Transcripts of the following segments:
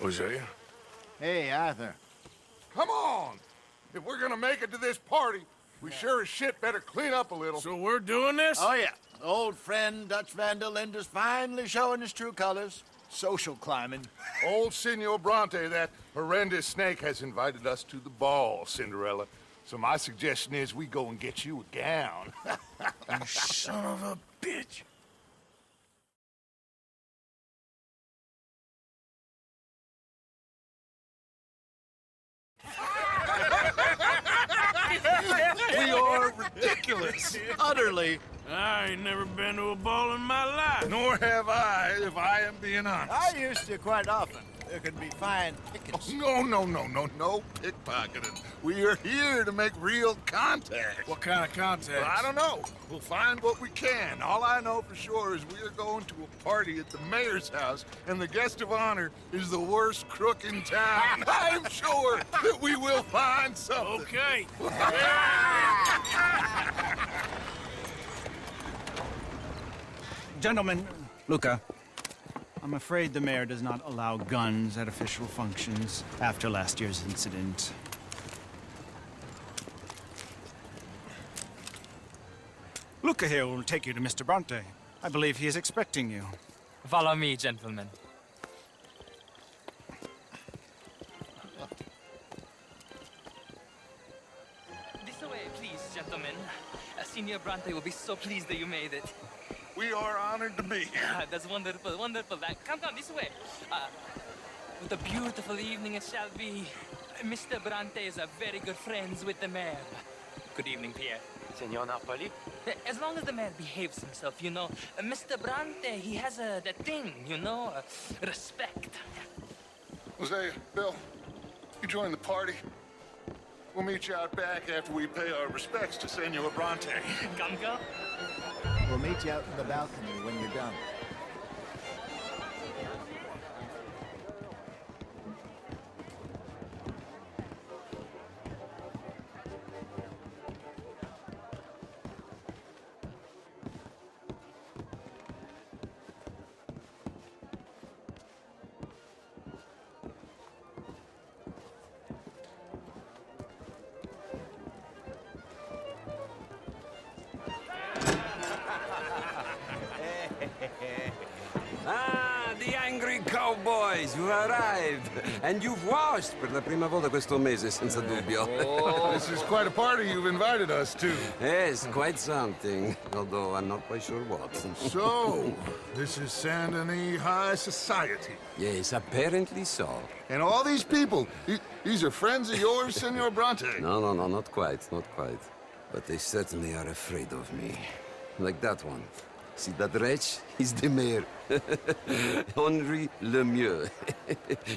Hosea? Hey, Arthur. Come on! If we're gonna make it to this party, we sure as shit better clean up a little. So we're doing this? Oh, yeah. Old friend Dutch Van der Linde's finally showing his true colors. Social climbing. Old Senor Bronte, that horrendous snake, has invited us to the ball, Cinderella. So my suggestion is we go and get you a gown. You son of a bitch. We are ridiculous. Utterly. I ain't never been to a ball in my life. Nor have I, if I am being honest. I used to quite often. There can be fine pickings. No pickpocketing. We are here to make real contact. What kind of contact? Well, I don't know. We'll find what we can. All I know for sure is we are going to a party at the mayor's house, and the guest of honor is the worst crook in town. I'm sure that we will find something. Okay. Gentlemen, Luca, I'm afraid the mayor does not allow guns at official functions after last year's incident. Luca here will take you to Mr. Bronte. I believe he is expecting you. Follow me, gentlemen. This way, please, gentlemen. Senior Bronte will be so pleased that you made it. We are honored to be here. That's wonderful, wonderful. Come this way. What a beautiful evening it shall be. Mr. Bronte is a very good friends with the mayor. Good evening, Pierre. Senor Napoli? As long as the mayor behaves himself, you know. Mr. Bronte, he has that thing, you know, respect. Hosea, Bill, you join the party. We'll meet you out back after we pay our respects to Senor Bronte. Come. We'll meet you out in the balcony when you're done. Ah, the angry cowboys, you arrived. And you've washed per la prima volta questo mese, senza dubbio. This is quite a party you've invited us to. Yes, quite something. Although I'm not quite sure what. So, this is Saint Denis High Society. Yes, apparently so. And all these people, these are friends of yours, Senor Bronte? No, not quite, not quite. But they certainly are afraid of me. Like that one. See that wretch? He's the mayor. Henri Lemieux.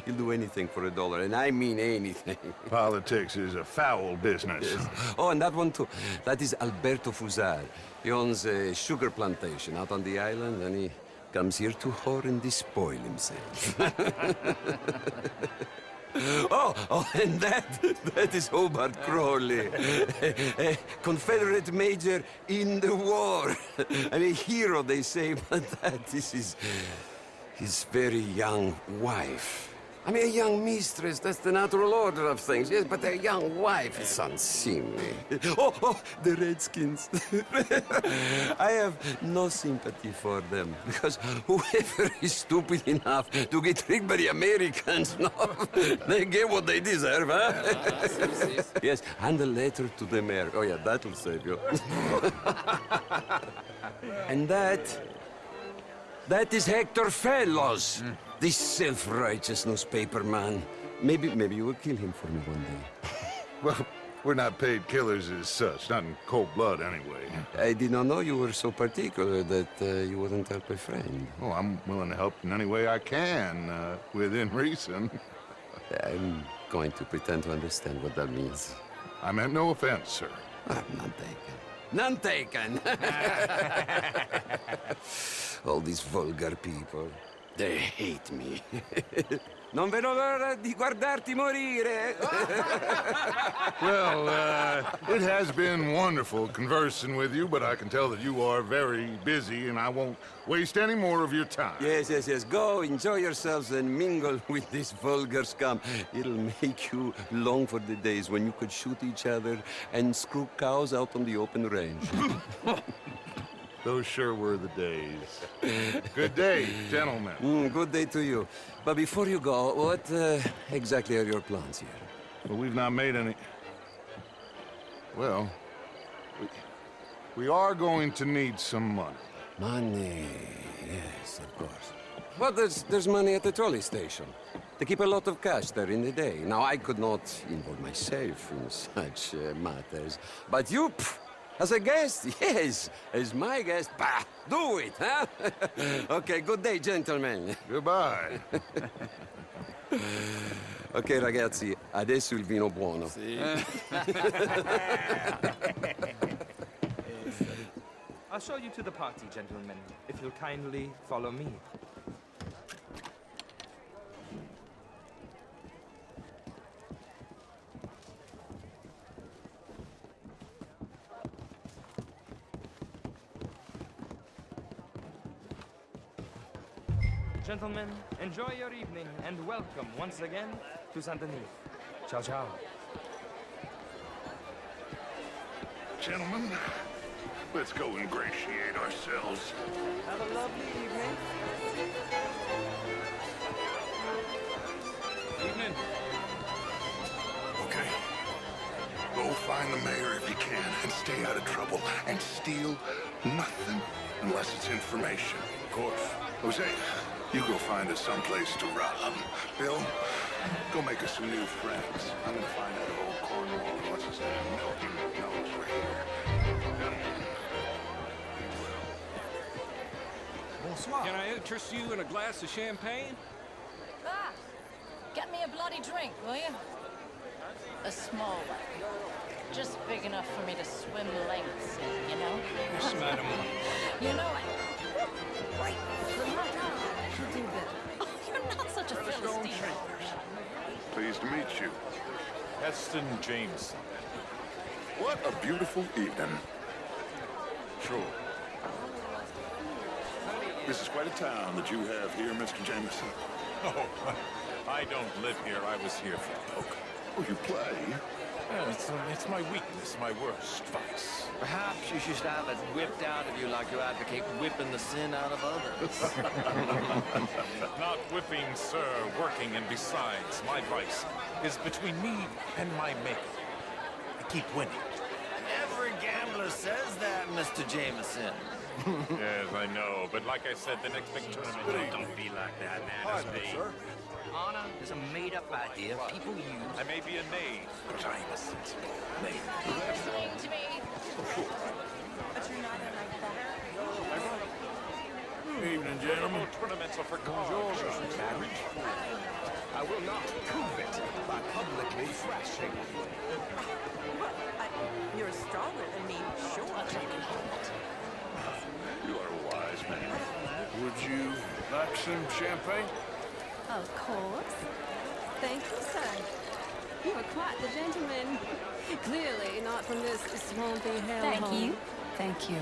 He'll do anything for $1, and I mean anything. Politics is a foul business. Yes. Oh, and that one too. That is Alberto Fusar. He owns a sugar plantation out on the island, and he comes here to whore and despoil himself. Oh, and that is Hobart Crawley, a Confederate major in the war. And a hero, they say, but that is his very young wife. I mean, a young mistress, that's the natural order of things, yes, but a young wife is unseemly. Oh, the Redskins. I have no sympathy for them, because whoever is stupid enough to get tricked by the Americans, no, they get what they deserve, huh? Yes, and a letter to the mayor. Oh, yeah, that'll save you. And that is Hector Fellows. This self-righteous newspaper man. Maybe you will kill him for me one day. Well, we're not paid killers as such, not in cold blood anyway. I did not know you were so particular that you wouldn't help a friend. Oh, I'm willing to help in any way I can, within reason. I'm going to pretend to understand what that means. I meant no offense, sir. None taken. None taken! All these vulgar people. They hate me. Non vedo l'ora di guardarti morire. Well, it has been wonderful conversing with you, but I can tell that you are very busy, and I won't waste any more of your time. Yes, yes, yes. Go, enjoy yourselves and mingle with this vulgar scum. It'll make you long for the days when you could shoot each other and screw cows out on the open range. Those sure were the days. Good day, gentlemen. Good day to you. But before you go, what exactly are your plans here? Well, we've not made any... Well, we are going to need some money. Money, yes, of course. But there's money at the trolley station. They keep a lot of cash there in the day. Now, I could not involve myself in such matters. But you, as a guest, yes, as my guest, bah, do it, huh? Okay, good day, gentlemen. Goodbye. Ok, ragazzi, adesso il vino buono. I'll show you to the party, gentlemen, if you'll kindly follow me. Gentlemen, enjoy your evening and welcome once again to Saint Denis. Ciao, ciao. Gentlemen, let's go ingratiate ourselves. Have a lovely evening. Evening. Okay. Go find the mayor if you can and stay out of trouble and steal nothing unless it's information. Of course. Jose, you go find us someplace to rob. Bill, go make us some new friends. I'm gonna find out if old Cornwall and what's his name, Milton, knows we're here. Can I interest you in a glass of champagne? Ah! Get me a bloody drink, will you? A small one. Just big enough for me to swim lengths in, you know? Yes, madam. You know it. Right. But my God, I should do better. Oh, you're not such a Philistine. Pleased to meet you. Heston Jameson. What a beautiful evening. Sure. This is quite a town that you have here, Mr. Jameson. Oh, I don't live here. I was here for poker. Oh, you play? Yeah, it's my weakness, my worst vice. Perhaps you should have it whipped out of you like you advocate whipping the sin out of others. Not whipping, sir, working, and besides, my vice is between me and my maker. I keep winning. Every gambler says that, Mr. Jameson. Yes, I know, but like I said, the next big tournament... Don't be like that, man. Sir. Honor is a made-up idea people use. I may be a knave, but I'm a sensible knave. Listening to me. Evening, gentlemen. Tournaments are for cards. I will not prove it by publicly thrashing. You're stronger than me, sure. You are a wise man. Would you like some champagne? Of course. Thank you, sir. You are quite the gentleman. Clearly not from this swampy hellhole. Thank you. Thank you.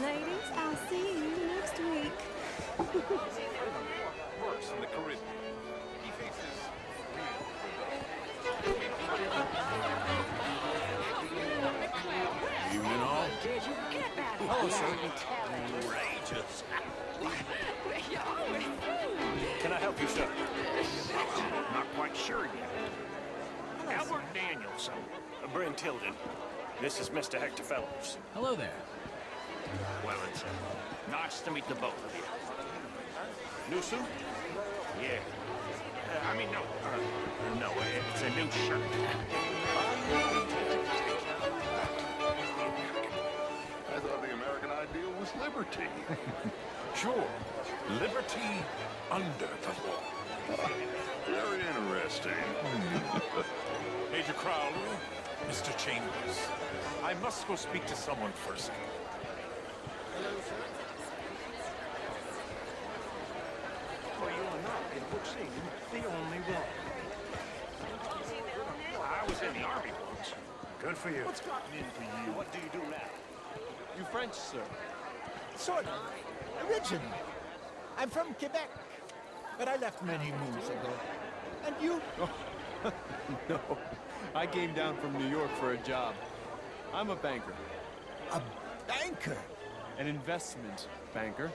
Ladies, I'll see you next week. Works in the Caribbean. He faces... Evening all. Hello, sir. Outrageous. Can I help you, sir? Not quite sure yet. Albert Daniels, Bryn Tilden. This is Mr. Hector Fellows. Hello there. Well, it's nice to meet the both of you. New suit? Yeah. No, it's a new shirt. I thought the American ideal was liberty. Sure. Liberty under the law. Very interesting. Major Crowley, Mr. Chambers. I must go speak to someone first. for you or not, it would seem the only one. I was in the army once. Good for you. What's gotten into you? What do you do now? You French, sir? Sort of. Originally. I'm from Quebec, but I left many moons ago. And you? No, I came down from New York for a job. I'm a banker. A banker? An investment banker.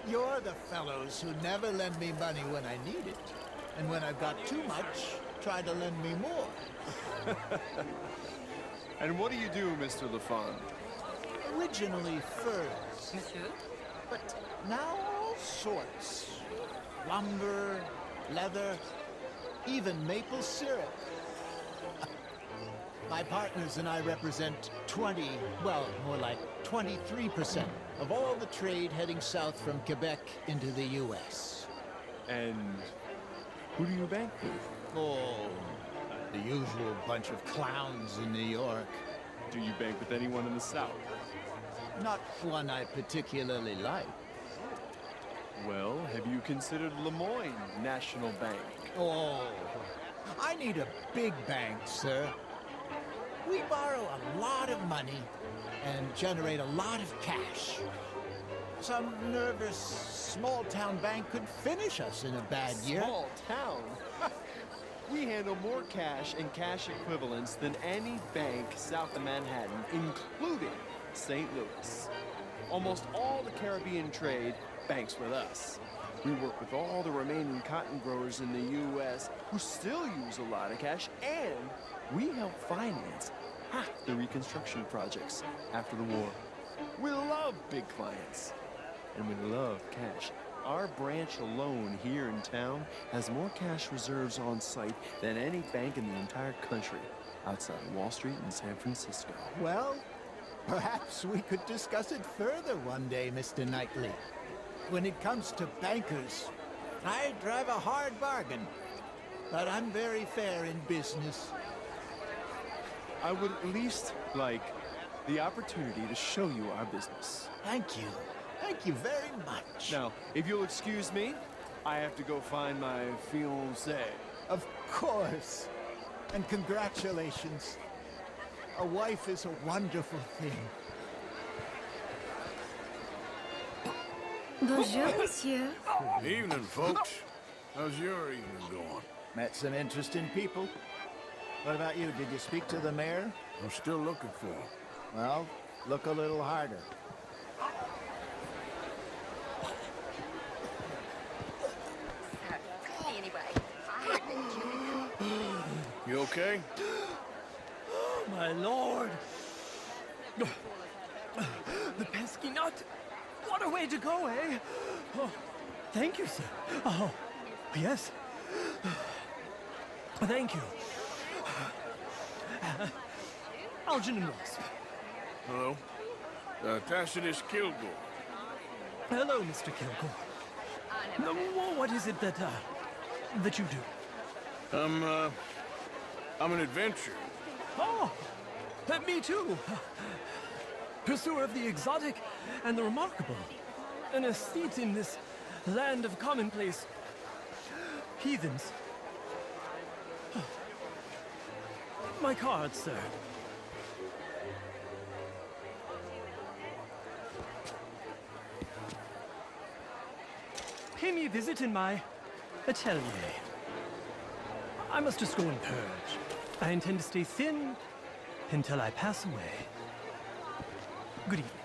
You're the fellows who never lend me money when I need it. And when I've got too much, try to lend me more. And what do you do, Mr. Lafond? Originally furs. Monsieur? But now all sorts. Lumber, leather, even maple syrup. My partners and I represent 20, well, more like 23% of all the trade heading south from Quebec into the U.S. And who do you bank with? Oh, the usual bunch of clowns in New York. Do you bank with anyone in the South? Not one I particularly like. Well, have you considered Lemoyne National Bank? Oh, I need a big bank, sir. We borrow a lot of money and generate a lot of cash. Some nervous small-town bank could finish us in a bad year. Small town? We handle more cash and cash equivalents than any bank south of Manhattan, including St. Louis. Almost all the Caribbean trade banks with us. We work with all the remaining cotton growers in the U.S. who still use a lot of cash, and we help finance half the reconstruction projects after the war. We love big clients, and we love cash. Our branch alone here in town has more cash reserves on site than any bank in the entire country outside of Wall Street and San Francisco. Well, perhaps we could discuss it further one day, Mr. Knightley. When it comes to bankers, I drive a hard bargain, but I'm very fair in business. I would at least like the opportunity to show you our business. Thank you. Thank you very much. Now, if you'll excuse me, I have to go find my fiancée. Of course. And congratulations. A wife is a wonderful thing. Bonjour, monsieur. Evening, folks. How's your evening going? Met some interesting people. What about you? Did you speak to the mayor? I'm still looking for him. Well, look a little harder. You okay? My lord! The pesky nut! What a way to go, eh? Oh, thank you, sir. Oh, yes. Thank you. Algernon Wasp. Hello. Tacitus Kilgore. Hello, Mr. Kilgore. What is it that you do? I'm an adventurer. Oh, me too. Pursuer of the exotic and the remarkable. An aesthete in this land of commonplace heathens. My card, sir. Pay me a visit in my atelier. I must just go and purge. I intend to stay thin until I pass away. Good evening.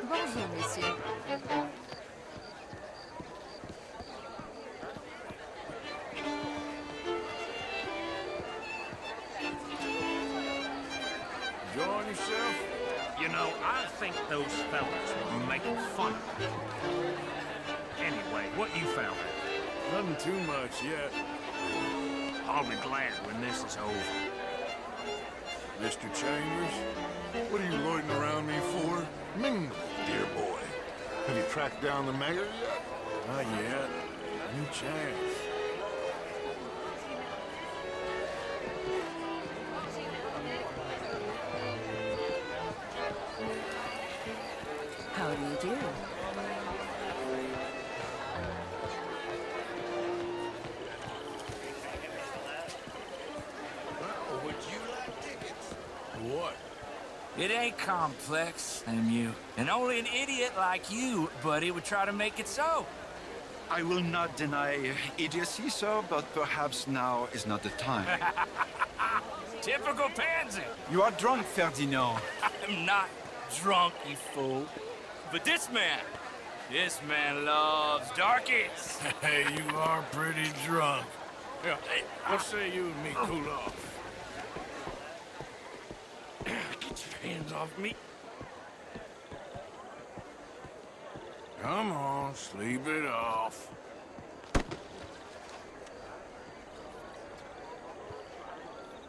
Bonjour, monsieur. Enjoying yourself? You know, I think those fellas were making fun of me. Anyway, what you found out? Nothing too much yet. I'll be glad when this is over. Mr. Chambers? What are you loitering around me for? Mingle, dear boy. Have you tracked down the mayor yet? Not yet. New chance. It ain't complex, MU. And only an idiot like you, buddy, would try to make it so. I will not deny idiocy, sir, but perhaps now is not the time. Typical pansy. You are drunk, Ferdinand. I'm not drunk, you fool. But this man loves darkies. Hey, you are pretty drunk. Yeah, hey, what say you and me cool off? Get your hands off me. Come on, sleep it off.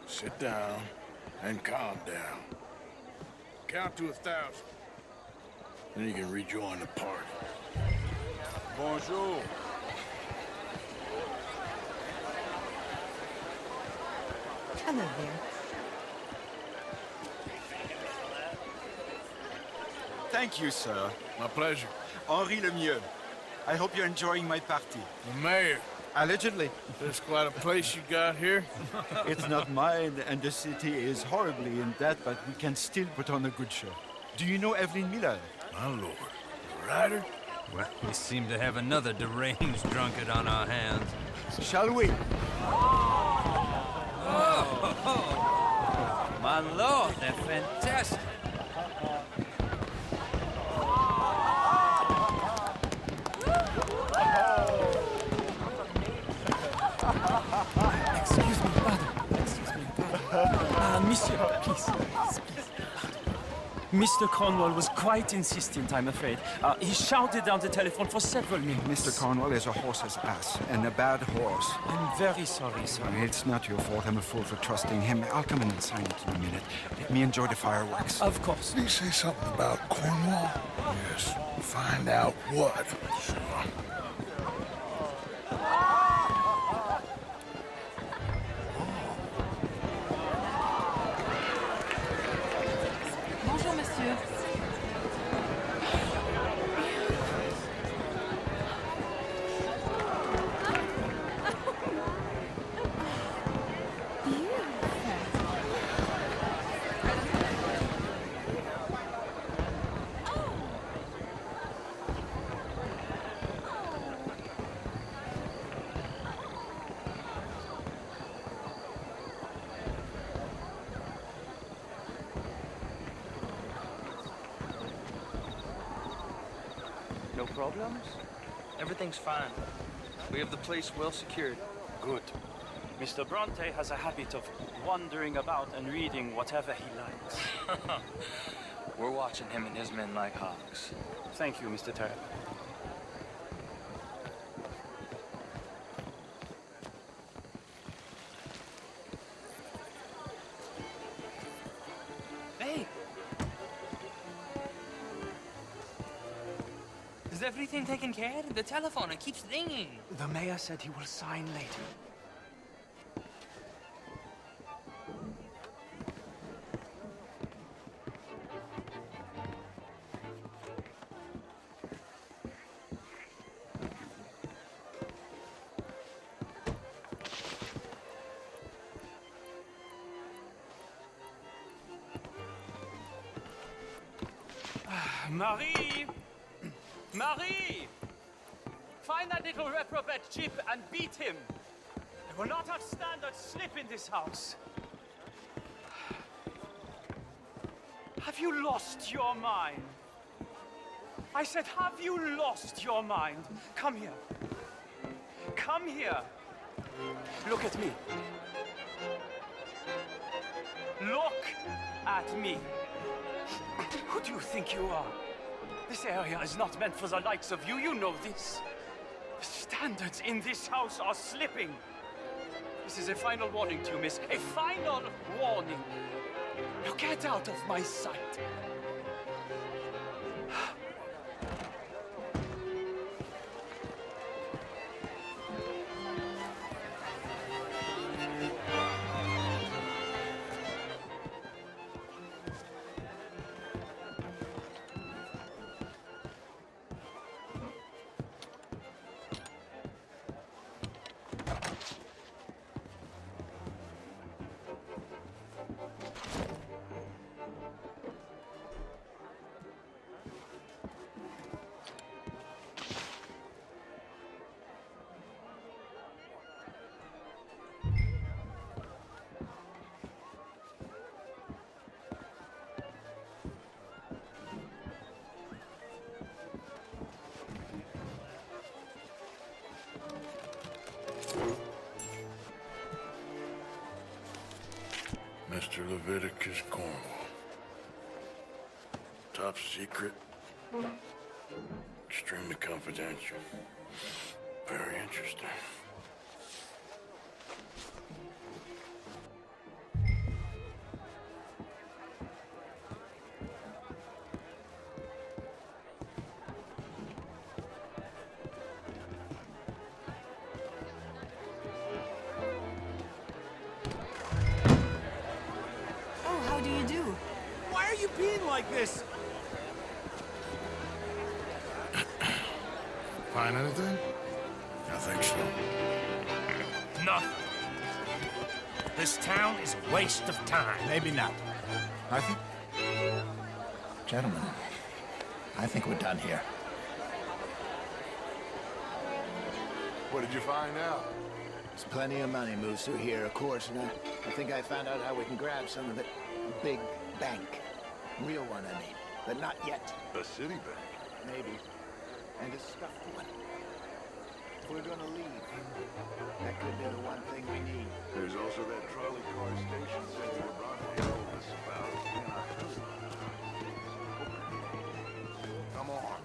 Sit down and calm down. Count to 1,000. Then you can rejoin the party. Bonjour. Hello there. Thank you, sir. My pleasure. Henri Lemieux. I hope you're enjoying my party. The mayor. Allegedly. There's quite a place you got here. It's not mine, and the city is horribly in debt, but we can still put on a good show. Do you know Evelyn Miller? My lord. The writer? Well, we seem to have another deranged drunkard on our hands. Shall we? Oh, my lord, they're fantastic. Excuse me, pardon. Monsieur, please. Mr. Cornwall was quite insistent, I'm afraid. He shouted down the telephone for several minutes. Mr. Cornwall is a horse's ass, and a bad horse. I'm very sorry, sir. It's not your fault. I'm a fool for trusting him. I'll come in and sign it in a minute. Let me enjoy the fireworks. Of course. Did he say something about Cornwall? Yes. Find out what. Sure. Bonjour, monsieur. No problems? Everything's fine. We have the place well secured. Good. Mr. Bronte has a habit of wandering about and reading whatever he likes. We're watching him and his men like hawks. Thank you, Mr. Terrell. Hey! Is everything taken care of? The telephone, it keeps ringing. The mayor said he will sign later. Marie! Marie! Find that little reprobate Chip and beat him. I will not have standard slip in this house. Have you lost your mind? I said, have you lost your mind? Come here. Come here. Look at me. Look at me. Who do you think you are? This area is not meant for the likes of you. You know this. The standards in this house are slipping. This is a final warning to you, miss. A final warning. Now get out of my sight. Mr. Leviticus Cornwall. Top secret. Extremely confidential. Very interesting. Oh, how do you do? Why are you being like this? Find anything? I think so. Nothing. This town is a waste of time. Maybe not. I think... Gentlemen, I think we're done here. What did you find out? There's plenty of money moves through here, of course, and I think I found out how we can grab some of it. A big bank. Real one, I mean. But not yet. A city bank. Maybe. And a stuffed one. If we're gonna leave, that could be the one thing we need. There's also that trolley car station Senator Bronte told us about in October. Come on.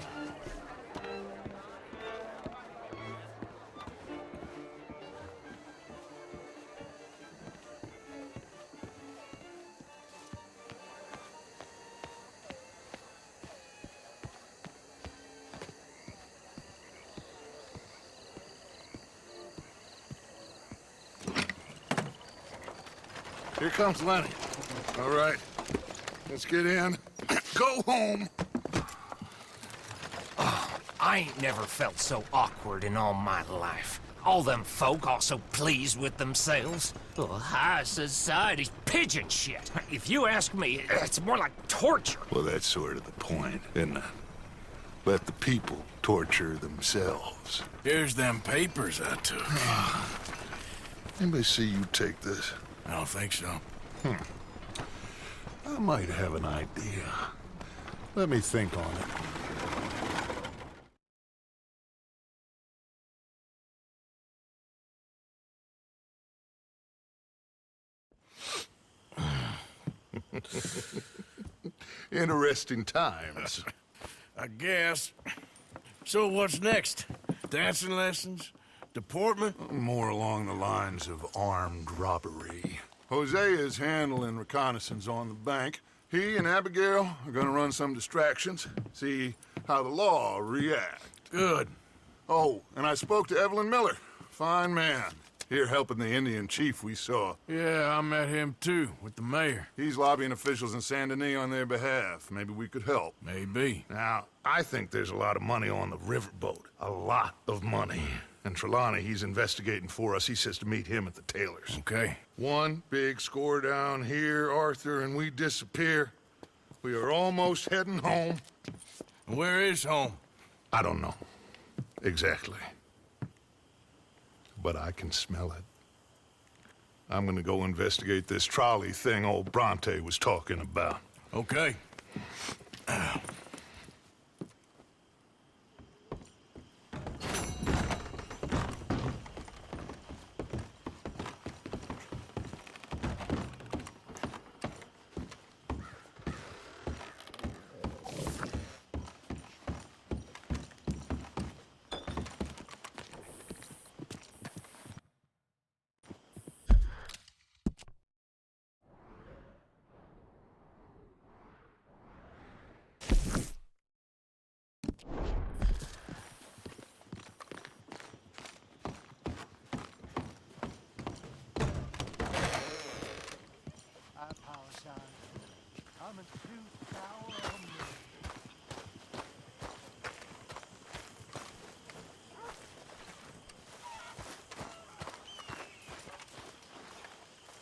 Here comes Lenny. All right, let's get in. Go home. I ain't never felt so awkward in all my life. All them folk all so pleased with themselves. Oh, high society pigeon shit. If you ask me, it's more like torture. Well, that's sort of the point, isn't it? Let the people torture themselves. Here's them papers I took. Anybody see you take this? I don't think so. I might have an idea. Let me think on it. Interesting times. I guess. So what's next? Dancing lessons? Deportment? More along the lines of armed robbery. Hosea is handling reconnaissance on the bank. He and Abigail are gonna run some distractions, see how the law react. Good. Oh, and I spoke to Evelyn Miller. Fine man. Here helping the Indian chief we saw. Yeah, I met him too, with the mayor. He's lobbying officials in Saint Denis on their behalf. Maybe we could help. Maybe. Now, I think there's a lot of money on the riverboat. A lot of money. And Trelawney, he's investigating for us. He says to meet him at the Taylor's. Okay. One big score down here, Arthur, and we disappear. We are almost heading home. Where is home? I don't know. Exactly. But I can smell it. I'm gonna go investigate this trolley thing old Bronte was talking about. Okay.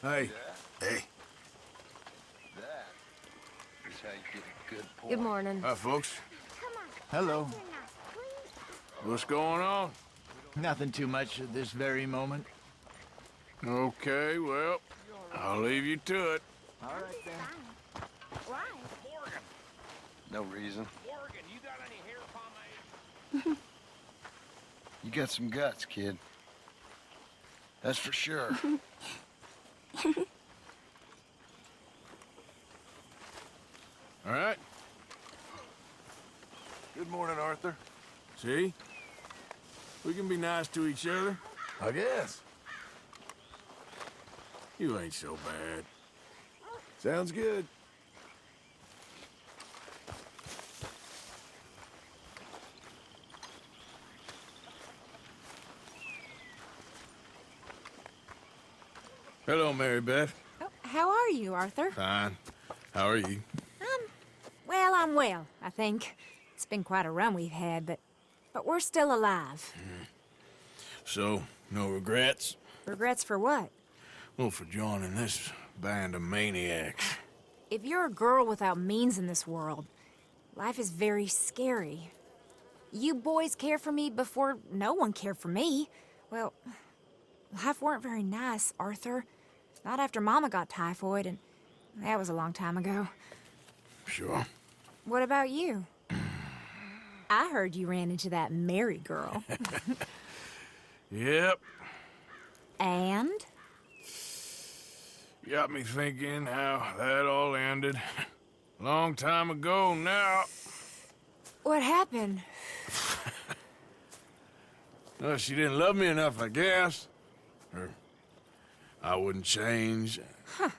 Hey. Hey. That is how you get a good point. Good morning. Hi, folks. Hello. What's going on? Nothing too much at this very moment. Okay, well, I'll leave you to it. All right, then. Why? No reason. Morgan, you got any hair pomade? You got some guts, kid. That's for sure. All right? Good morning, Arthur. See? We can be nice to each other. I guess. You ain't so bad. Sounds good. Hello, Mary Beth. Oh, how are you, Arthur? Fine. How are you? Well, I'm well, I think. It's been quite a run we've had, but we're still alive. So, no regrets? Regrets for what? Well, for joining this band of maniacs. If you're a girl without means in this world, life is very scary. You boys cared for me before no one cared for me. Well, life weren't very nice, Arthur. Not after Mama got typhoid, and that was a long time ago. Sure. What about you? I heard you ran into that Mary girl. Yep. And? Got me thinking how that all ended. Long time ago now. What happened? Well, she didn't love me enough, I guess. Or I wouldn't change. Huh.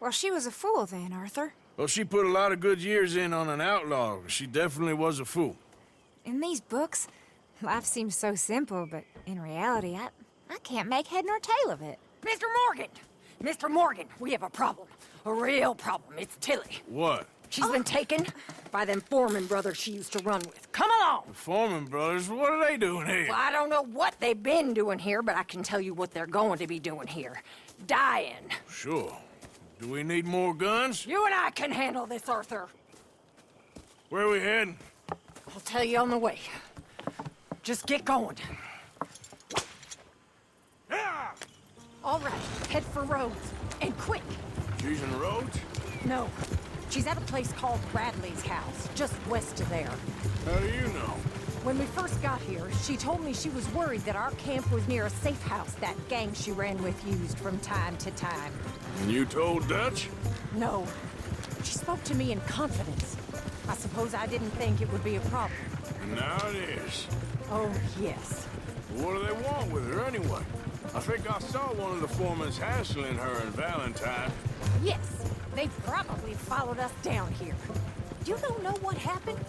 Well, she was a fool then, Arthur. Well, she put a lot of good years in on an outlaw. She definitely was a fool. In these books, life seems so simple, but in reality, I can't make head nor tail of it. Mr. Morgan! Mr. Morgan, we have a problem. A real problem. It's Tilly. What? She's been taken by them Foreman brothers she used to run with. Come along! The Foreman brothers? What are they doing here? Well, I don't know what they've been doing here, but I can tell you what they're going to be doing here. Dying. Sure. Do we need more guns? You and I can handle this, Arthur. Where are we heading? I'll tell you on the way. Just get going. All right, head for Rhodes. And quick. She's in Rhodes? No. She's at a place called Bradley's house, just west of there. How do you know? When we first got here, she told me she was worried that our camp was near a safe house that gang she ran with used from time to time. And you told Dutch? No. She spoke to me in confidence. I suppose I didn't think it would be a problem. And now it is. Oh, yes. What do they want with her anyway? I think I saw one of the foremans hassling her and Valentine. Yes. They probably followed us down here. You don't know what happened?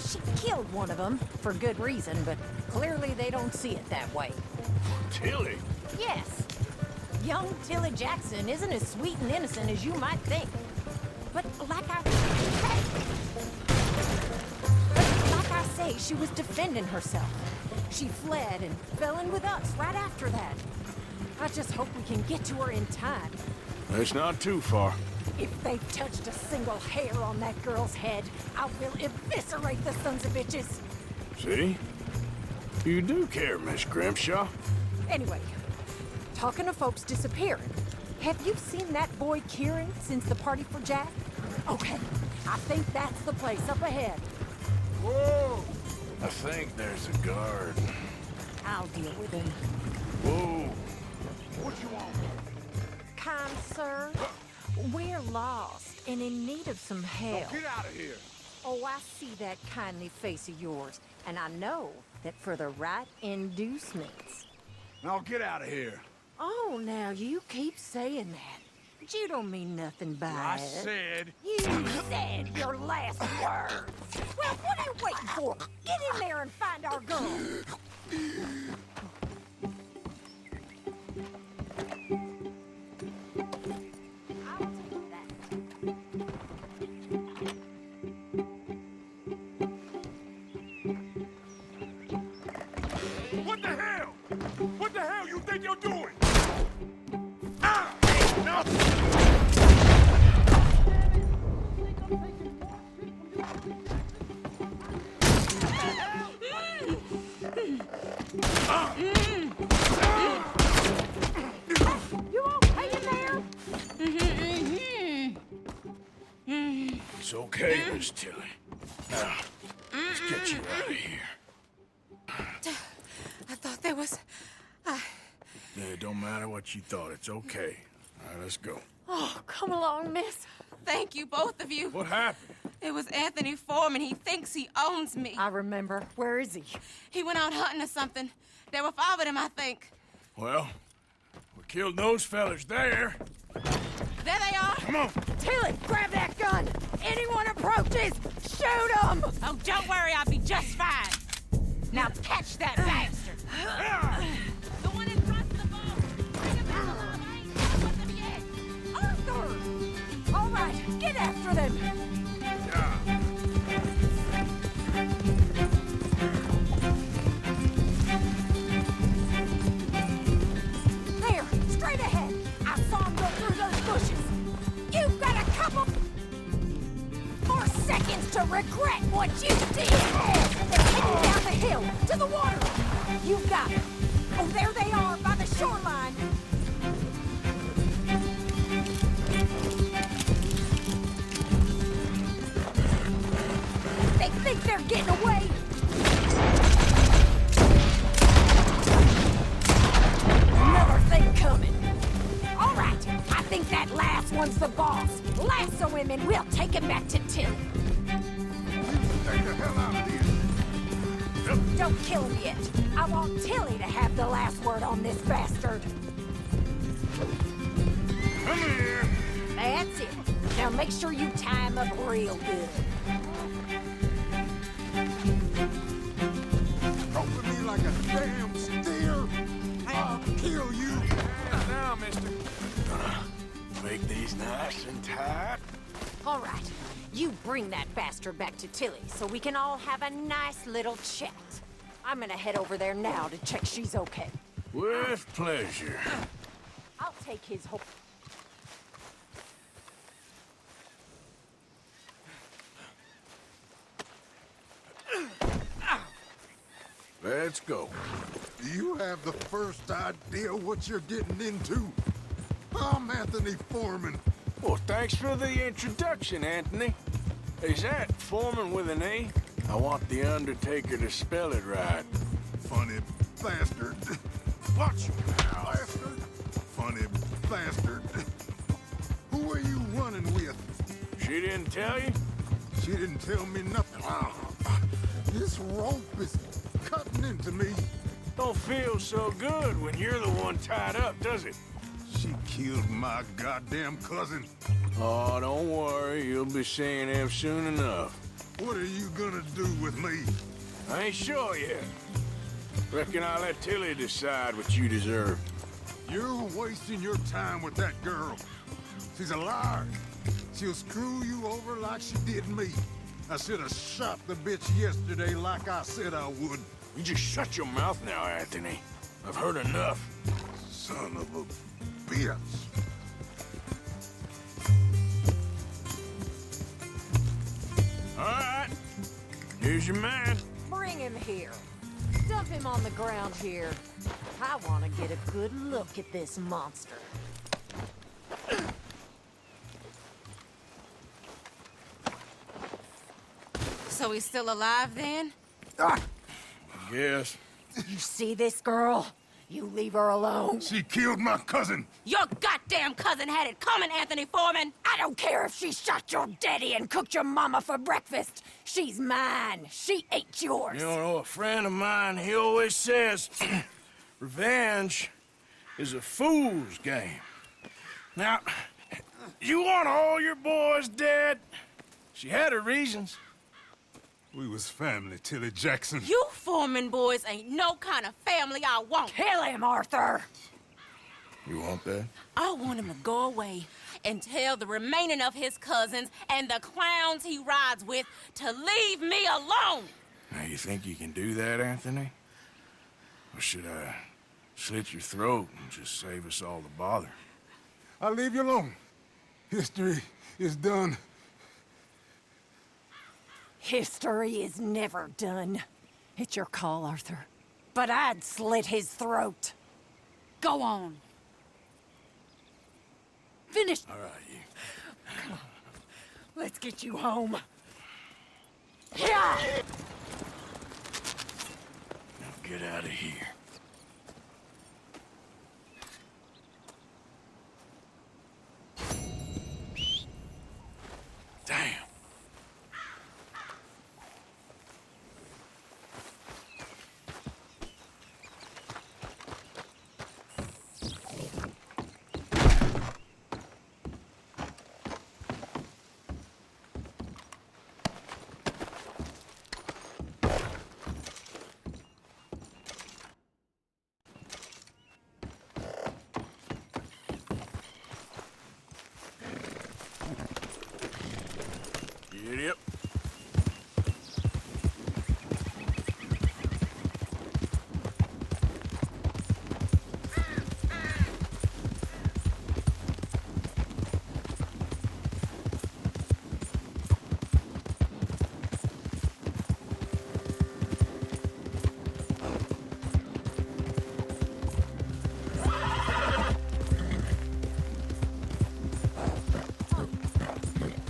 She killed one of them, for good reason, but clearly they don't see it that way. Tilly? Yes. Young Tilly Jackson isn't as sweet and innocent as you might think. But like I say, she was defending herself. She fled and fell in with us right after that. I just hope we can get to her in time. It's not too far. If they've touched a single hair on that girl's head, I will eviscerate the sons of bitches. See? You do care, Miss Grimshaw. Anyway, talking of folks disappearing, have you seen that boy Kieran since the party for Jack? Okay, I think that's the place up ahead. Whoa! I think there's a guard. I'll deal with him. Whoa! What you want? Kind sir, we're lost and in need of some help. Get out of here! Oh, I see that kindly face of yours, and I know that for the right inducements. Now get out of here. Oh, now you keep saying that. But you don't mean nothing by I it. said... You said your last words. Well, what are you waiting for? Get in there and find our girl. What the hell? What the hell you think you're doing? Ah! No! You okay in there? It's okay, Miss Tilly. Now, let's get you out of here. I thought there was... Yeah, it don't matter what you thought. It's okay. All right, let's go. Oh, come along, miss. Thank you, both of you. What happened? It was Anthony Foreman. He thinks he owns me. I remember. Where is he? He went out hunting or something. There were 5 of them, I think. Well, we killed those fellas there. There they are. Come on. Tilly, grab that gun! Anyone approaches, shoot them! Oh, don't worry, I'll be just fine. Now catch that bastard! The one in front of the boat. Bring him back alive. I ain't done with them yet. Arthur! All right, get after them! There, straight ahead. I saw him go through those bushes. You've got a couple more seconds to regret what you did. They're heading down the hill to the water. You've got it. Oh, there they are by the shoreline. They think they're getting away. Another thing coming. All right, I think that last one's the boss. Lasso him and we'll take him back to Tilly. Take the hell out of here. Don't kill him yet. I want Tilly to have the last word on this bastard. Come here. That's it. Now make sure you tie him up real good. Open me like a damn steer. I'll kill you. Now, mister. Gonna make these nice and tight. All right, you bring that bastard back to Tilly so we can all have a nice little chat. I'm gonna head over there now to check she's okay. With pleasure. I'll take his whole... Let's go. Do you have the first idea what you're getting into? I'm Anthony Foreman. Well, thanks for the introduction, Anthony. Is that Foreman with an A? I want the Undertaker to spell it right. Funny bastard. Watch your mouth. Bastard. Funny bastard. Who are you running with? She didn't tell you? She didn't tell me nothing. This rope is cutting into me. Don't feel so good when you're the one tied up, does it? She killed my goddamn cousin. Oh, don't worry. You'll be seeing him soon enough. What are you gonna do with me? I ain't sure yet. Reckon I'll let Tilly decide what you deserve. You're wasting your time with that girl. She's a liar. She'll screw you over like she did me. I should have shot the bitch yesterday like I said I would. You just shut your mouth now, Anthony. I've heard enough. Son of a bitch. All right. Here's your man. Bring him here. Dump him on the ground here. I want to get a good look at this monster. So he's still alive then? Yes. You see this girl? You leave her alone. She killed my cousin. Your goddamn cousin had it coming, Anthony Foreman! I don't care if she shot your daddy and cooked your mama for breakfast. She's mine. She ain't yours. You know, a friend of mine, he always says, revenge is a fool's game. Now, you want all your boys dead? She had her reasons. We was family, Tilly Jackson. You Foreman boys ain't no kind of family I want. Kill him, Arthur! You want that? I want him to go away and tell the remaining of his cousins and the clowns he rides with to leave me alone. Now, you think you can do that, Anthony? Or should I slit your throat and just save us all the bother? I'll leave you alone. History is done. History is never done. It's your call, Arthur. But I'd slit his throat. Go on. Finish. All right, you. Come on. Let's get you home. Yeah! Now get out of here. Damn. Giddy up.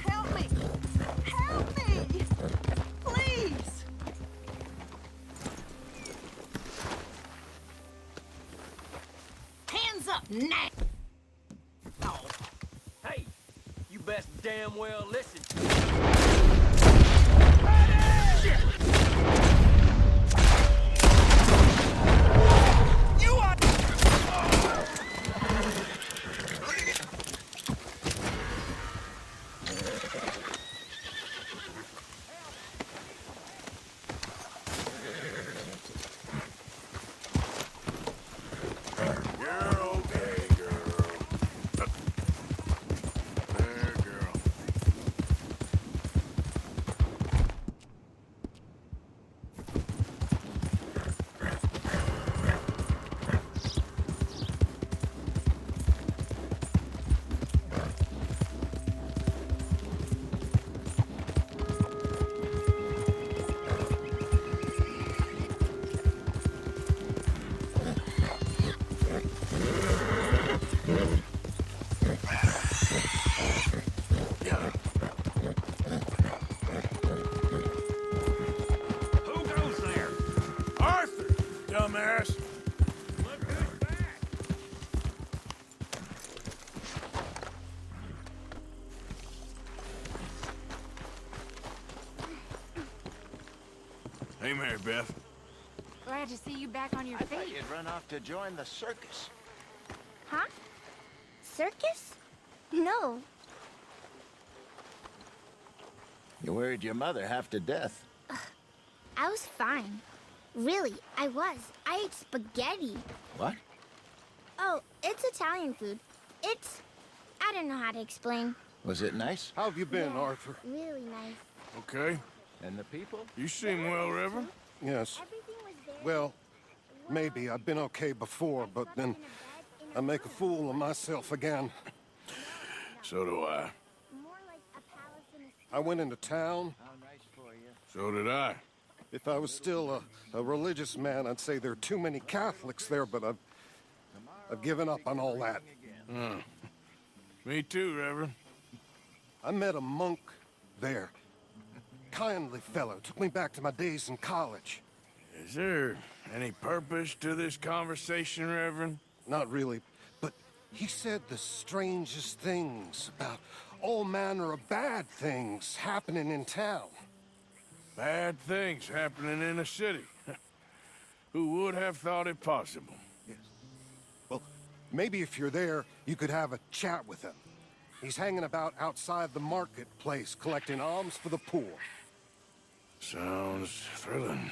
Help me! Help me! Please! Hands up now! Oh. Hey, you best damn well listen. You are... You're okay, girl. There, girl. Who goes there? Arthur, dumbass. Hey, Mary Beth. Glad to see you back on your I thought feet. you'd run off to join the circus. Huh? Circus? No. You worried your mother half to death. I was fine. Really, I was. I ate spaghetti. What? Oh, it's Italian food. I don't know how to explain. Was it nice? How have you been, Yeah, Arthur? Really nice. Okay. And the people? You seem well, Reverend. Yes. Well, maybe. I've been okay before, but then I make a fool of myself again. So do I. I went into town. How nice for you. So did I. If I was still a religious man, I'd say there are too many Catholics there, but I've given up on all that. Me too, Reverend. I met a monk there. Kindly fellow, took me back to my days in college. Is there any purpose to this conversation, Reverend? Not really, but he said the strangest things about all manner of bad things happening in town. Bad things happening in a city. Who would have thought it possible? Yes. Well, maybe if you're there, you could have a chat with him. He's hanging about outside the marketplace, collecting alms for the poor. Sounds thrilling.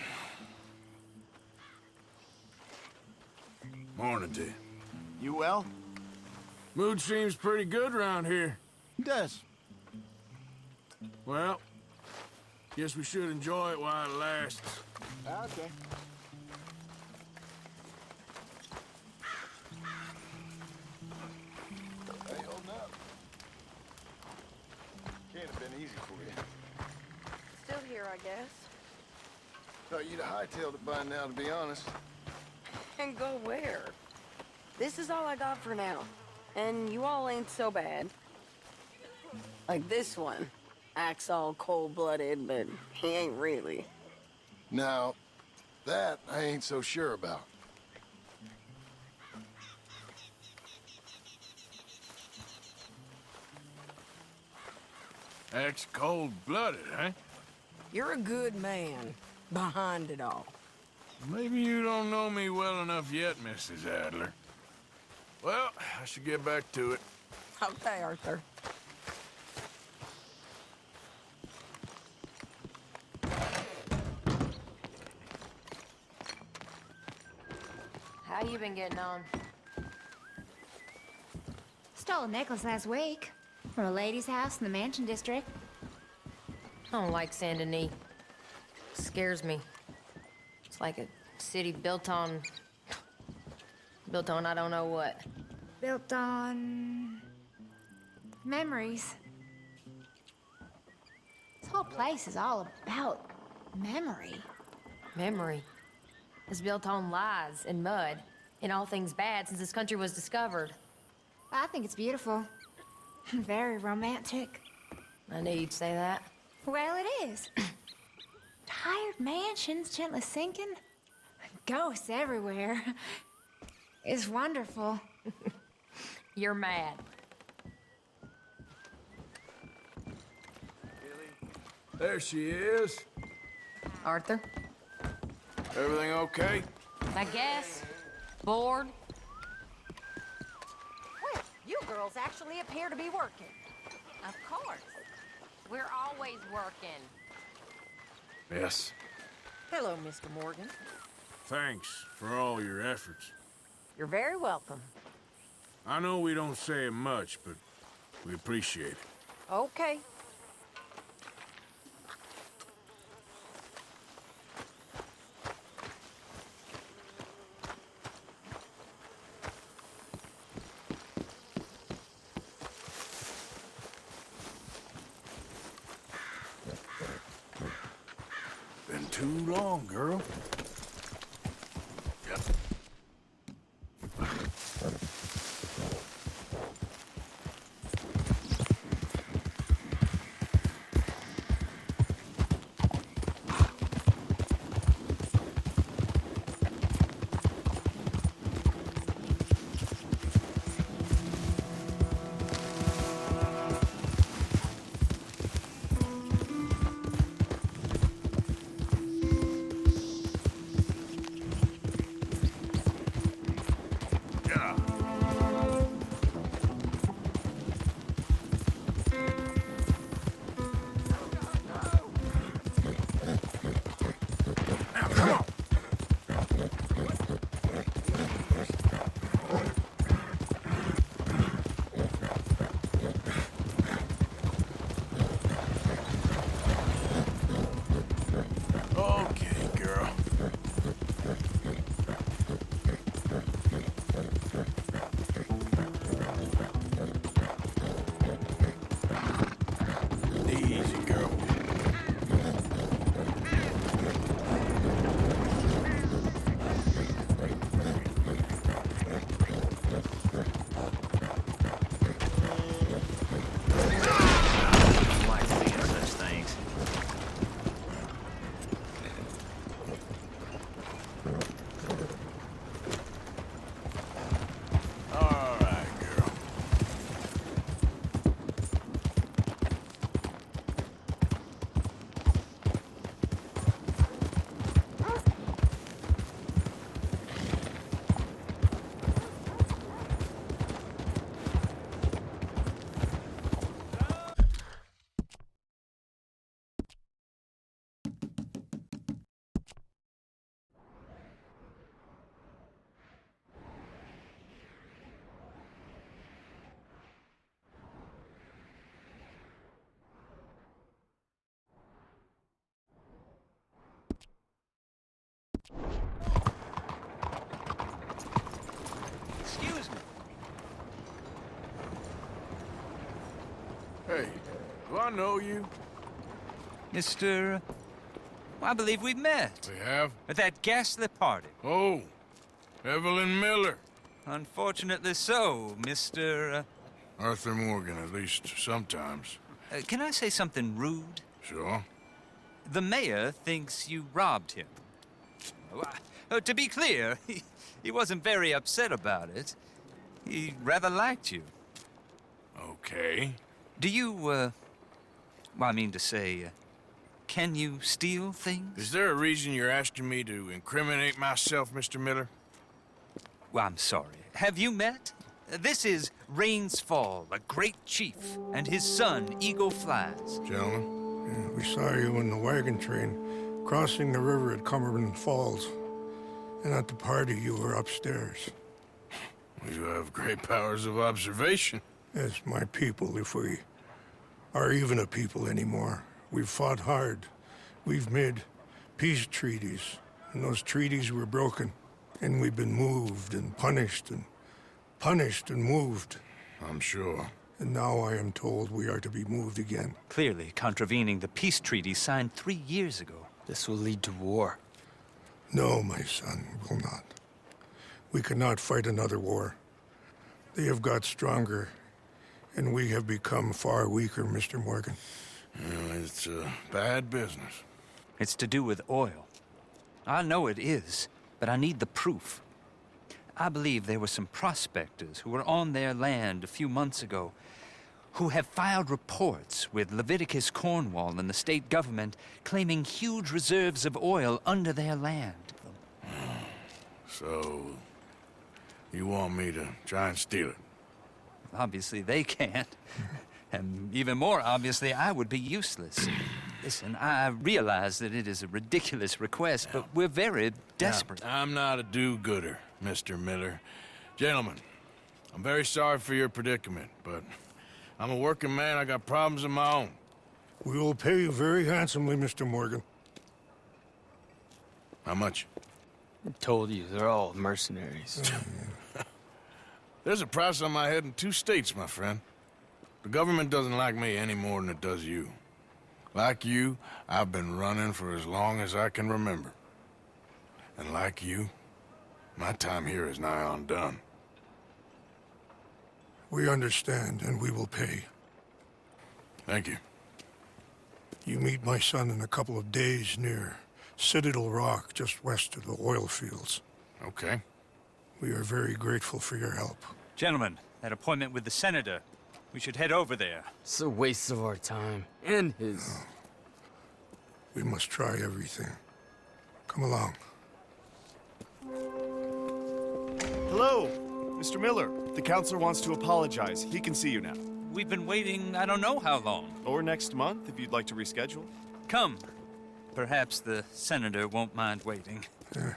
Morning to you. You well? Mood seems pretty good around here. It does. Well, guess we should enjoy it while it lasts. Okay. Hey, holding up. Can't have been easy for you. Still here, I guess. Thought you'd have hightailed it by now, to be honest. And go where? This is all I got for now. And you all ain't so bad. Like this one. Acts all cold-blooded, but he ain't really. Now, that I ain't so sure about. Acts cold-blooded, eh? You're a good man. Behind it all. Maybe you don't know me well enough yet, Mrs. Adler. Well, I should get back to it. Okay, Arthur. How you been getting on? Stole a necklace last week from a lady's house in the Mansion District. I don't like Saint Denis. It scares me. It's like a city built on I don't know what. Built on memories. This whole place is all about memory. Memory. It's built on lies and mud and all things bad since this country was discovered. I think it's beautiful. Very romantic. I knew you'd say that. Well, it is. Tired mansions gently sinking. Ghosts everywhere. It's wonderful. You're mad. There she is. Arthur? Everything okay? I guess. Bored? Well, you girls actually appear to be working. Of course. We're always working. Yes. Hello, Mr. Morgan. Thanks for all your efforts. You're very welcome. I know we don't say it much, but we appreciate it. Okay. Been too long, girl. Yep. Excuse me. Hey, do I know you? Mr. I believe we've met. We have? At that ghastly party. Oh, Evelyn Miller. Unfortunately so, Mr. Arthur Morgan, at least sometimes. Can I say something rude? Sure. The mayor thinks you robbed him. To be clear, he wasn't very upset about it. He rather liked you. Okay. Do you, well, I mean to say, can you steal things? Is there a reason you're asking me to incriminate myself, Mr. Miller? Well, I'm sorry. Have you met? This is Rains Fall, a great chief, and his son, Eagle Flies. Gentlemen? Yeah, we saw you in the wagon train crossing the river at Cumberland Falls. And at the party, you were upstairs. You have great powers of observation. Yes, my people, if we are even a people anymore. We've fought hard. We've made peace treaties, and those treaties were broken. And we've been moved and punished and moved. I'm sure. And now I am told we are to be moved again. Clearly contravening the peace treaty signed 3 years ago. This will lead to war. No, my son, it will not. We cannot fight another war. They have got stronger, and we have become far weaker, Mr. Morgan. Well, it's a bad business. It's to do with oil. I know it is, but I need the proof. I believe there were some prospectors who were on their land a few months ago who have filed reports with Leviticus Cornwall and the state government claiming huge reserves of oil under their land. So, you want me to try and steal it? Obviously they can't. And even more obviously, I would be useless. Listen, I realize that it is a ridiculous request, but we're very desperate. Now, I'm not a do-gooder, Mr. Miller. Gentlemen, I'm very sorry for your predicament, but I'm a working man. I got problems of my own. We will pay you very handsomely, Mr. Morgan. How much? I told you, they're all mercenaries. There's a price on my head in 2 states, my friend. The government doesn't like me any more than it does you. Like you, I've been running for as long as I can remember. And like you, my time here is nigh on done. We understand, and we will pay. Thank you. You meet my son in a couple of days near Citadel Rock, just west of the oil fields. Okay. We are very grateful for your help. Gentlemen, that appointment with the senator. We should head over there. It's a waste of our time. And his. Oh. We must try everything. Come along. Hello, Mr. Miller. The counselor wants to apologize. He can see you now. We've been waiting I don't know how long. Or next month, if you'd like to reschedule. Come. Perhaps the senator won't mind waiting. Yeah.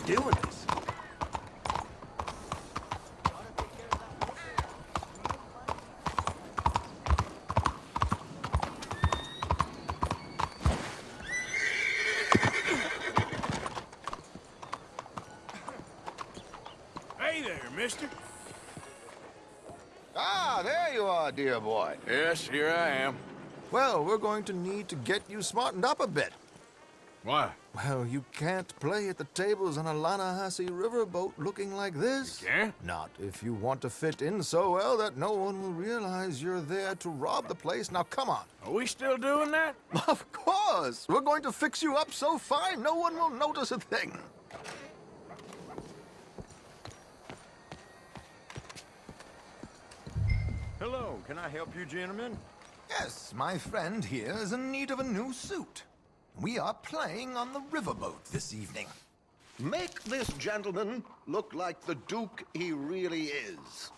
Doing this? Hey there, mister. Ah, there you are, dear boy. Yes, here I am. Well, we're going to need to get you smartened up a bit. Why? Well, you can't play at the tables on a Lannahechee riverboat looking like this. You can't? Not if you want to fit in so well that no one will realize you're there to rob the place. Now, come on. Are we still doing that? Of course. We're going to fix you up so fine no one will notice a thing. Hello, can I help you, gentlemen? Yes, my friend here is in need of a new suit. We are playing on the riverboat this evening. Make this gentleman look like the Duke he really is.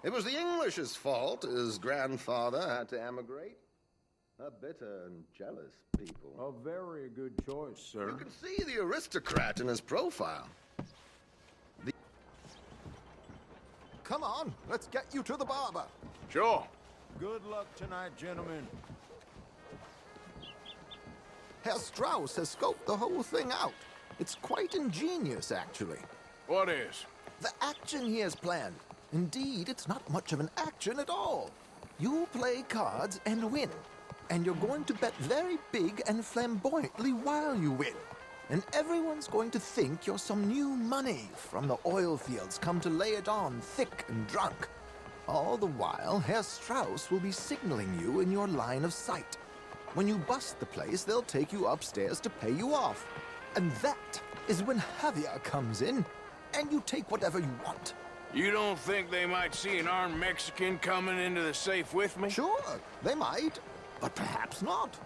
It was the English's fault his grandfather had to emigrate. A bitter and jealous people. A very good choice, sir. You can see the aristocrat in his profile. Come on, let's get you to the barber. Sure. Good luck tonight, gentlemen. Herr Strauss has scoped the whole thing out. It's quite ingenious, actually. What is? The action he has planned. Indeed, it's not much of an action at all. You play cards and win. And you're going to bet very big and flamboyantly while you win. And everyone's going to think you're some new money from the oil fields come to lay it on thick and drunk. All the while, Herr Strauss will be signaling you in your line of sight. When you bust the place, they'll take you upstairs to pay you off. And that is when Javier comes in and you take whatever you want. You don't think they might see an armed Mexican coming into the safe with me? Sure, they might, but perhaps not.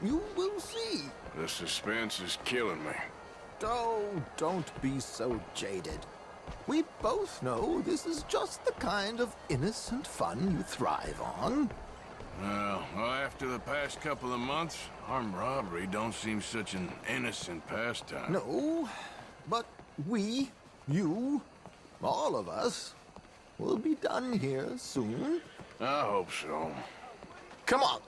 You will see. The suspense is killing me. Oh, don't be so jaded. We both know this is just the kind of innocent fun you thrive on. Well, after the past couple of months, armed robbery don't seem such an innocent pastime. No, but we, you, all of us, will be done here soon. I hope so. Come on.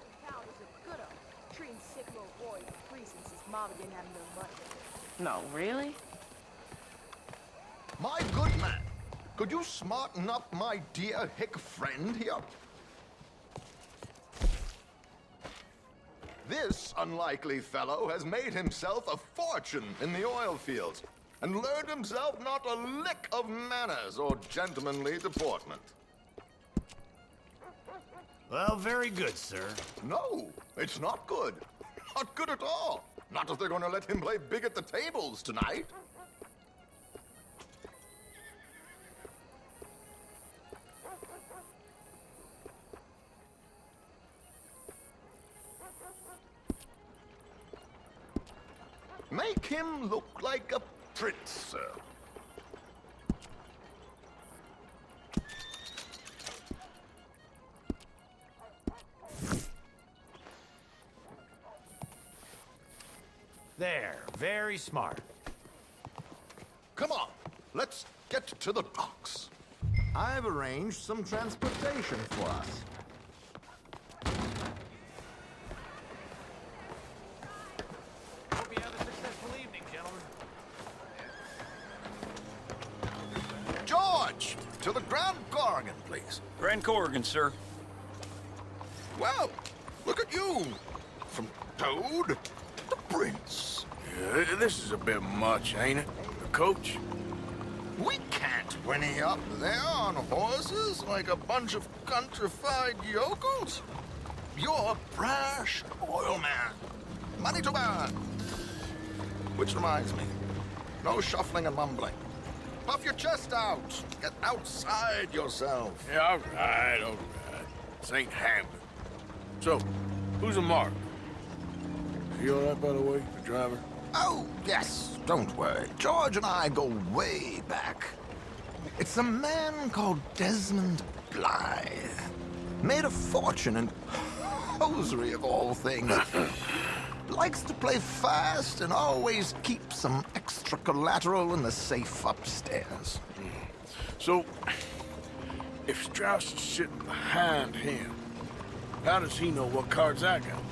No, really? My good man, could you smarten up my dear hick friend here? This unlikely fellow has made himself a fortune in the oil fields and learned himself not a lick of manners or gentlemanly deportment. Well, very good, sir. No, it's not good. Not good at all. Not if they're going to let him play big at the tables tonight. Make him look like a prince, sir. There, very smart. Come on, let's get to the docks. I've arranged some transportation for us. Hope you have a successful evening, gentlemen. George, to the Grand Corrigan, please. Grand Corrigan, sir. Well, look at you. From Toad to Prince. Yeah, this is a bit much, ain't it? The coach? We can't whinny up there on horses like a bunch of countrified yokels. You're a brash oil man. Money to burn. Which reminds me, no shuffling and mumbling. Puff your chest out. Get outside yourself. Yeah, all right. This ain't happening. So, who's a mark? Is he all right, by the way, the driver? Oh, yes, don't worry. George and I go way back. It's a man called Desmond Blythe. Made a fortune in hosiery of all things. Likes to play fast and always keeps some extra collateral in the safe upstairs. So, if Strauss is sitting behind him, how does he know what cards I got?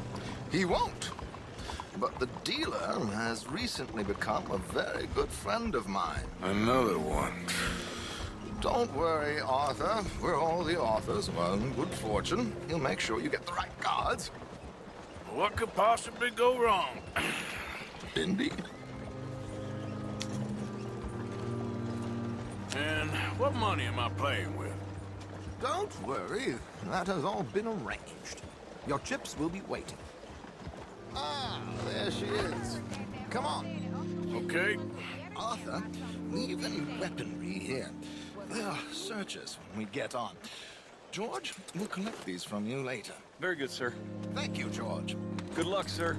He won't. But the dealer has recently become a very good friend of mine. Another one. Don't worry, Arthur. We're all the authors of our own good fortune. He'll make sure you get the right cards. What could possibly go wrong? Indeed. And what money am I playing with? Don't worry. That has all been arranged. Your chips will be waiting. Ah, there she is. Come on. Okay. Arthur, leave any weaponry here. They'll search us when we get on. George, we'll collect these from you later. Very good, sir. Thank you, George. Good luck, sir.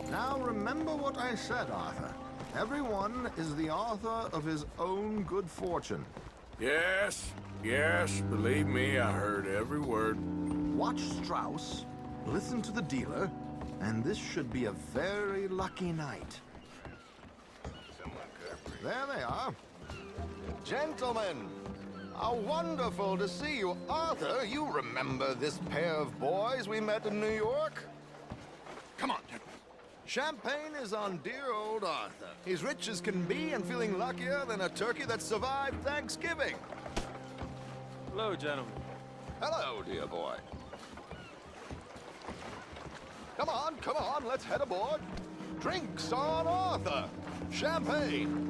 Now remember what I said, Arthur. Everyone is the author of his own good fortune. Yes, believe me, I heard every word. Watch Strauss, listen to the dealer, and this should be a very lucky night. There they are. Gentlemen, how wonderful to see you. Arthur, you remember this pair of boys we met in New York? Come on, gentlemen. Champagne is on dear old Arthur. He's rich as can be and feeling luckier than a turkey that survived Thanksgiving. Hello, gentlemen. Hello, dear boy. Come on, let's head aboard. Drinks on Arthur. Champagne.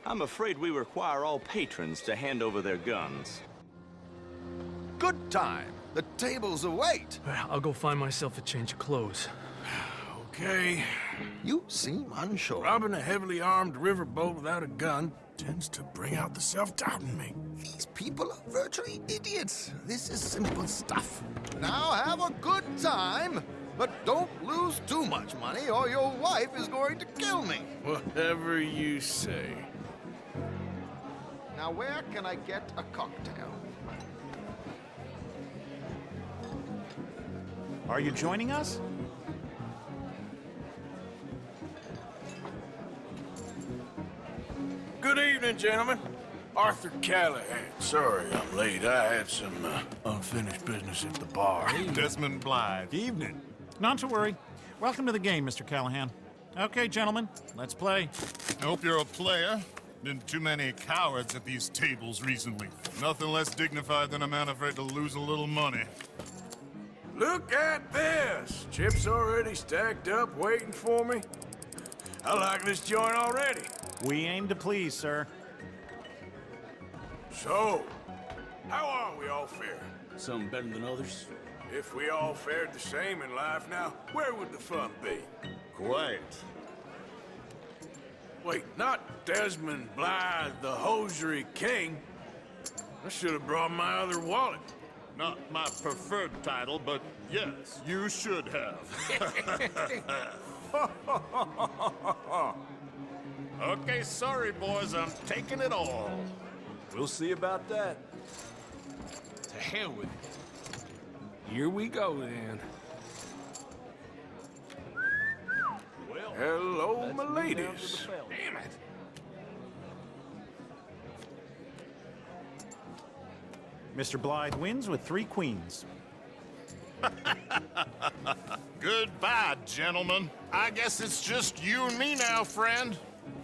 I'm afraid we require all patrons to hand over their guns. Good time. The tables await. I'll go find myself a change of clothes. Okay. You seem unsure. Robbing a heavily armed riverboat without a gun tends to bring out the self-doubt in me. These people are virtually idiots. This is simple stuff. Now have a good time, but don't lose too much money or your wife is going to kill me. Whatever you say. Now where can I get a cocktail? Are you joining us? Good evening, gentlemen. Arthur Callahan. Sorry I'm late. I had some unfinished business at the bar. Desmond Blythe. Evening. Not to worry. Welcome to the game, Mr. Callahan. Okay, gentlemen, let's play. Hope you're a player. Been too many cowards at these tables recently. Nothing less dignified than a man afraid to lose a little money. Look at this. Chips already stacked up, waiting for me. I like this joint already. We aim to please, sir. So, how are we all faring? Some better than others. If we all fared the same in life now, where would the fun be? Quiet. Wait, not Desmond Blythe, the hosiery king. I should have brought my other wallet. Not my preferred title, but yes, you should have. Okay, sorry, boys, I'm taking it all. We'll see about that. To hell with it. Here we go, then. Well, hello, my ladies. Damn it. Mr. Blythe wins with 3 queens. Goodbye, gentlemen. I guess it's just you and me now, friend.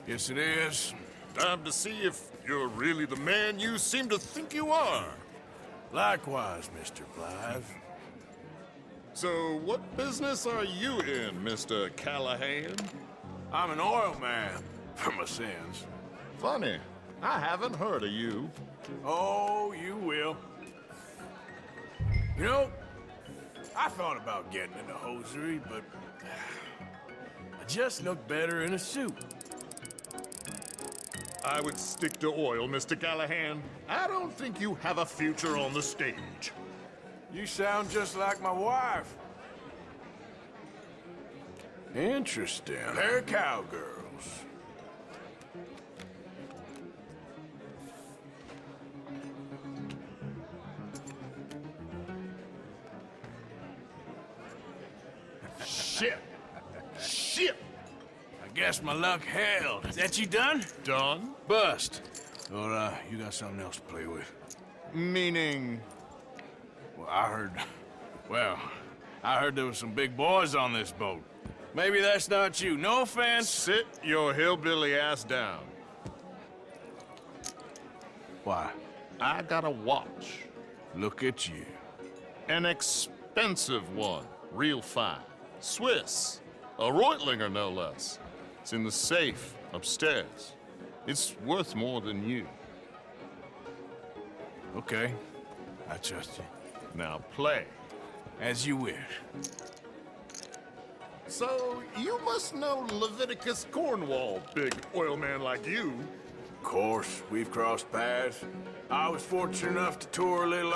Yes, it is. Time to see if you're really the man you seem to think you are. Likewise, Mr. Blythe. So, what business are you in, Mr. Callahan? I'm an oil man, for my sins. Funny. I haven't heard of you. Oh, you will. You know, I thought about getting into hosiery, but I just look better in a suit. I would stick to oil, Mr. Callahan. I don't think you have a future on the stage. You sound just like my wife. Interesting. They're cowgirls. Shit! Shit! I guess my luck held. Is that you done? Done? Bust. Or, you got something else to play with? Meaning? Well, I heard there was some big boys on this boat. Maybe that's not you. No offense. Sit your hillbilly ass down. Why? I got a watch. Look at you. An expensive one. Real fine. Swiss. A Reutlinger, no less. It's in the safe upstairs. It's worth more than you. Okay. I trust you. Now play. As you wish. So, you must know Leviticus Cornwall, big oil man like you. Of course, we've crossed paths. I was fortunate enough to tour a little